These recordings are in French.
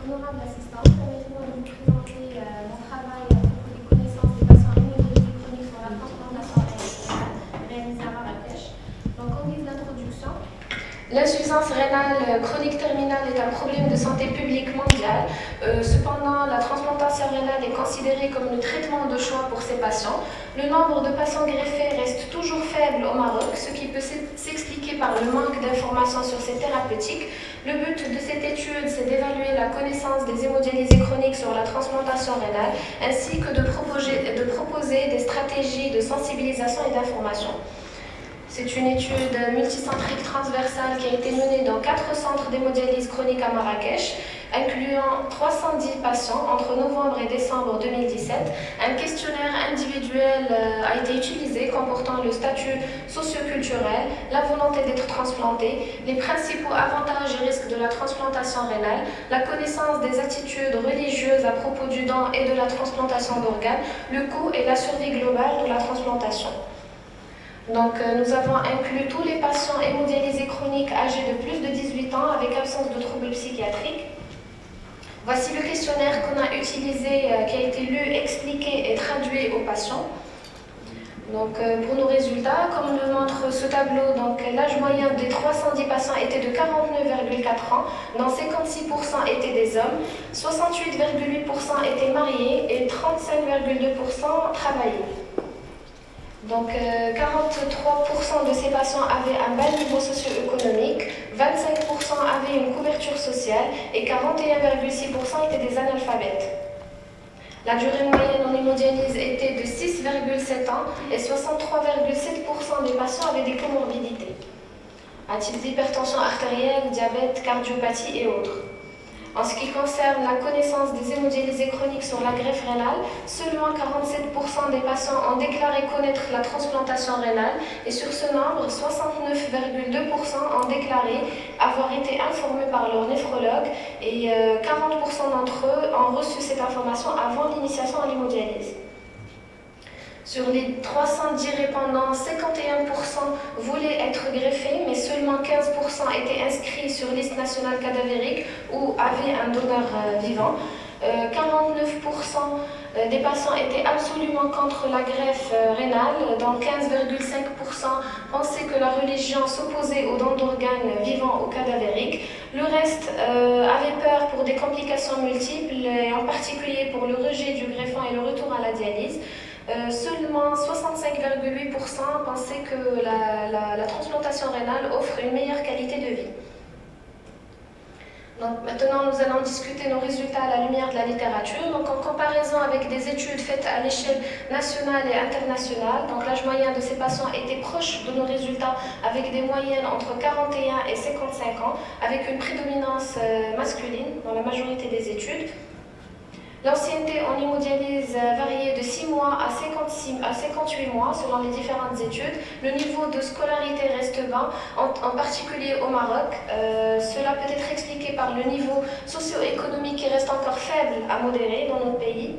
Honorable assistante, permettez-moi de vous présenter mon travail à propos des connaissances des patients hémodynamiques chroniques sur la transplantation rénale réalisée à Marrakech. Donc, en guise d'introduction, l'insuffisance rénale chronique terminale est un problème de santé publique mondial. Cependant, la transplantation rénale est considérée comme le traitement de choix pour ces patients. Le nombre de patients greffés reste toujours faible au Maroc, ce qui peut s'expliquer par le manque d'informations sur ces thérapeutiques. Le but de cette étude, c'est d'évaluer la connaissance des hémodialysés chroniques sur la transplantation rénale, ainsi que de proposer des stratégies de sensibilisation et d'information. C'est une étude multicentrique transversale qui a été menée dans 4 centres d'hémodialyse chronique à Marrakech, incluant 310 patients entre novembre et décembre 2017. Un questionnaire individuel a été utilisé comportant le statut socioculturel, la volonté d'être transplanté, les principaux avantages et risques de la transplantation rénale, la connaissance des attitudes religieuses à propos du don et de la transplantation d'organes, le coût et la survie globale de la transplantation. Donc, nous avons inclus tous les patients hémodialysés chroniques âgés de plus de 18 ans avec absence de troubles psychiatriques. Voici le questionnaire qu'on a utilisé, qui a été lu, expliqué et traduit aux patients. Donc, pour nos résultats, comme le montre ce tableau, l'âge moyen des 310 patients était de 49,4 ans, dont 56% étaient des hommes, 68,8% étaient mariés et 35,2% travaillaient. Donc, 43% de ces patients avaient un bas niveau socio-économique, 25% avaient une couverture sociale et 41,6% étaient des analphabètes. La durée moyenne en hémodialyse était de 6,7 ans et 63,7% des patients avaient des comorbidités, à type d'hypertension artérielle, diabète, cardiopathie et autres. En ce qui concerne la connaissance des hémodialysés chroniques sur la greffe rénale, seulement 47% des patients ont déclaré connaître la transplantation rénale et sur ce nombre, 69,2% ont déclaré avoir été informés par leur néphrologue et 40% d'entre eux ont reçu cette information avant l'initiation à l'hémodialyse. Sur les 310 répondants, 51% voulaient être greffés, mais seulement 15% étaient inscrits sur liste nationale cadavérique ou avaient un donneur vivant. 49% des patients étaient absolument contre la greffe rénale, dont 15,5% pensaient que la religion s'opposait au don d'organes vivants ou cadavériques. Le reste avait peur pour des complications multiples, et en particulier pour le rejet du greffon et le retour à la dialyse. Seulement 65,8% pensaient que la transplantation rénale offre une meilleure qualité de vie. Donc, maintenant, nous allons discuter nos résultats à la lumière de la littérature. Donc, en comparaison avec des études faites à l'échelle nationale et internationale, donc l'âge moyen de ces patients était proche de nos résultats avec des moyennes entre 41 et 55 ans, avec une prédominance masculine dans la majorité des études. L'ancienneté en hémodialyse variait de 6 mois à 58 mois selon les différentes études. Le niveau de scolarité reste bas, en particulier au Maroc. Cela peut être expliqué par le niveau socio-économique qui reste encore faible à modéré dans notre pays.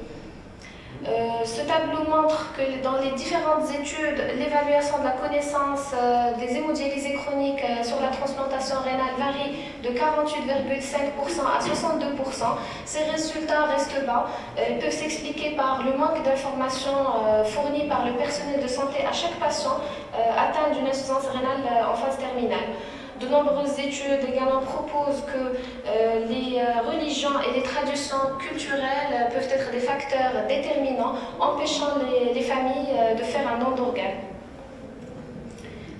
Ce tableau montre que dans les différentes études, l'évaluation de la connaissance des hémodialysés chroniques sur la transplantation rénale varie de 48,5% à 62%. Ces résultats restent bas et peuvent s'expliquer par le manque d'informations fournies par le personnel de santé à chaque patient atteint d'une insuffisance rénale en phase terminale. De nombreuses études également proposent que les religions et les traditions culturelles peuvent être des facteurs déterminants empêchant les familles de faire un don d'organes.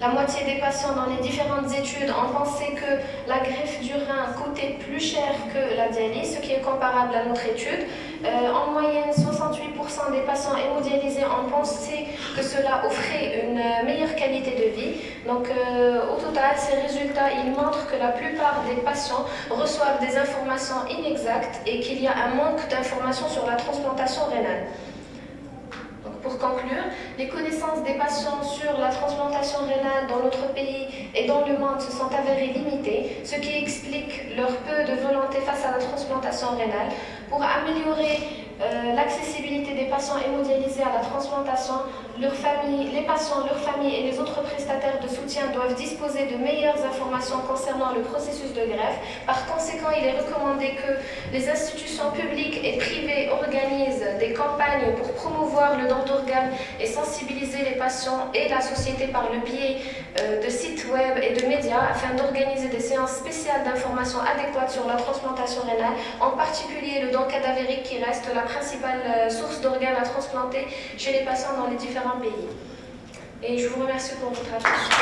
La moitié des patients dans les différentes études ont pensé que la greffe du rein coûtait plus cher que la dialyse, ce qui est comparable à notre étude. En moyenne, 68% des patients hémodialysés ont pensé que cela offrait une meilleure qualité de vie. Donc, au total, ces résultats ils montrent que la plupart des patients reçoivent des informations inexactes et qu'il y a un manque d'informations sur la transplantation rénale. Pour conclure, les connaissances des patients sur la transplantation rénale dans notre pays et dans le monde se sont avérées limitées, ce qui explique leur peu de volonté face à la transplantation transplantation rénale pour améliorer l'accessibilité des patients hémodialysés à la transplantation. Leurs familles, les patients, leurs familles et les autres prestataires de soutien doivent disposer de meilleures informations concernant le processus de greffe. Par conséquent, il est recommandé que les institutions publiques et privées organisent des campagnes pour promouvoir le don d'organes et sensibiliser les patients et la société par le biais de sites web et de médias afin d'organiser des séances spéciales d'information adéquates sur la transplantation rénale, en particulier le don cadavérique qui reste la principale source d'organes à transplanter chez les patients dans les différents pays. Et je vous remercie pour votre attention.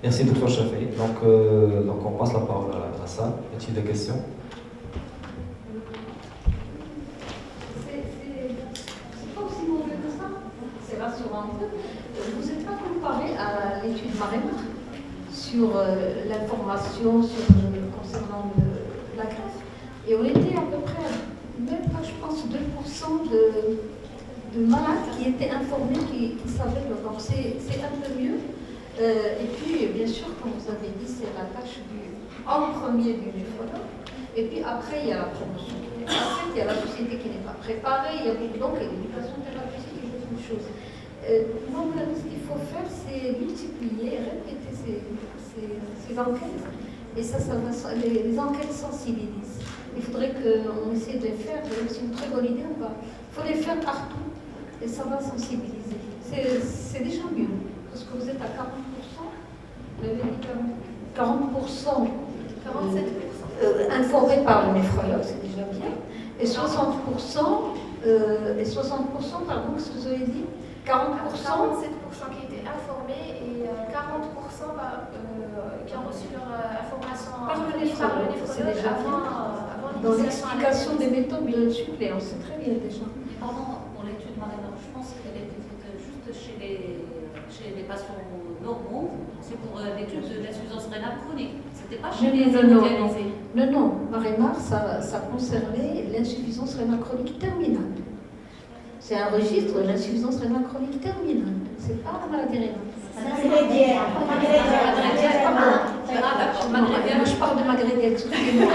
Merci Dr Chafei. Donc on passe la parole à la salle. Y a-t-il des questions? C'est pas aussi mauvais que ça. C'est rassurant. Vous n'êtes pas comparé à l'étude Maremar sur l'information concernant la greffe. Et on était à peu près, même pas, je pense, 2% de malades qui étaient informés, qui savaient. Donc c'est un peu mieux. Et puis, bien sûr, comme vous avez dit, c'est la tâche en premier du néphrologue. Et puis après, il y a la promotion qui n'est pas faite, il y a la société qui n'est pas préparée, il y a donc l'éducation thérapeutique et beaucoup de choses. Donc, ce qu'il faut faire, c'est multiplier, répéter ces enquêtes. Et ça va, les enquêtes sensibilisent. Il faudrait qu'on essaie de les faire, c'est une très bonne idée. Il faut les faire partout et ça va sensibiliser. C'est déjà mieux, parce que vous êtes à 40%, vous avez dit 40%, 47% informés par le néphrologue, c'est déjà bien. Et 60%, pardon, qu'est-ce que vous avez dit? 47% qui étaient informés et 40% qui ont reçu leur information par le néphrologue. C'est déjà avant dans l'explication des méthodes de suppléance, c'est très bien déjà. Pardon, pour l'étude Maremar, je pense qu'elle était faite juste chez les patients normaux. C'est pour l'étude de l'insuffisance rénale chronique. C'était pas chez les hémodialysés. Non, Maremar, ça concernait l'insuffisance rénale chronique terminale. C'est un registre de l'insuffisance rénale chronique terminale. C'est pas la maladie rénale. Magrédienne. Moi, je parle de magrédienne, excusez-moi.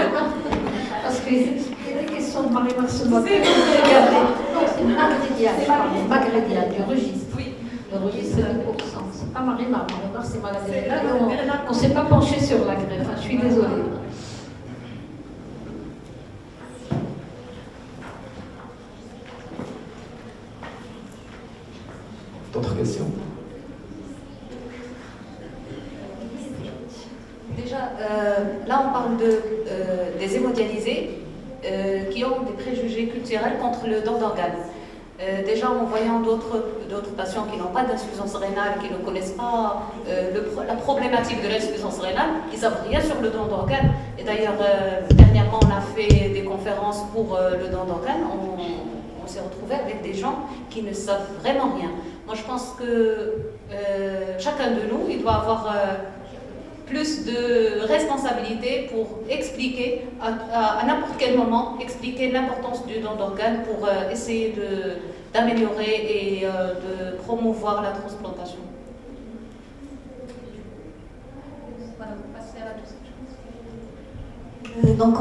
Parce qu'il y a des questions de Maremar ce matin. Non, c'est magrédienne, je parle magrédienne, du registre. Oui. Le registre, c'est 2%. C'est pas Maremar. Maremar, c'est maladie rénale. On ne s'est pas penché sur la greffe. Je suis désolée. D'autres questions? Déjà, là on parle des hémodialysés qui ont des préjugés culturels contre le don d'organes. Déjà en voyant d'autres patients qui n'ont pas d'insuffisance rénale, qui ne connaissent pas la problématique de l'insuffisance rénale, ils ne savent rien sur le don d'organes. Et d'ailleurs, dernièrement on a fait des conférences pour le don d'organes. On s'est retrouvé avec des gens qui ne savent vraiment rien. Moi, je pense que chacun de nous, il doit avoir plus de responsabilité pour expliquer à n'importe quel moment, expliquer l'importance du don d'organes pour essayer d'améliorer et de promouvoir la transplantation. Voilà, vous passez à la deuxième chose. Donc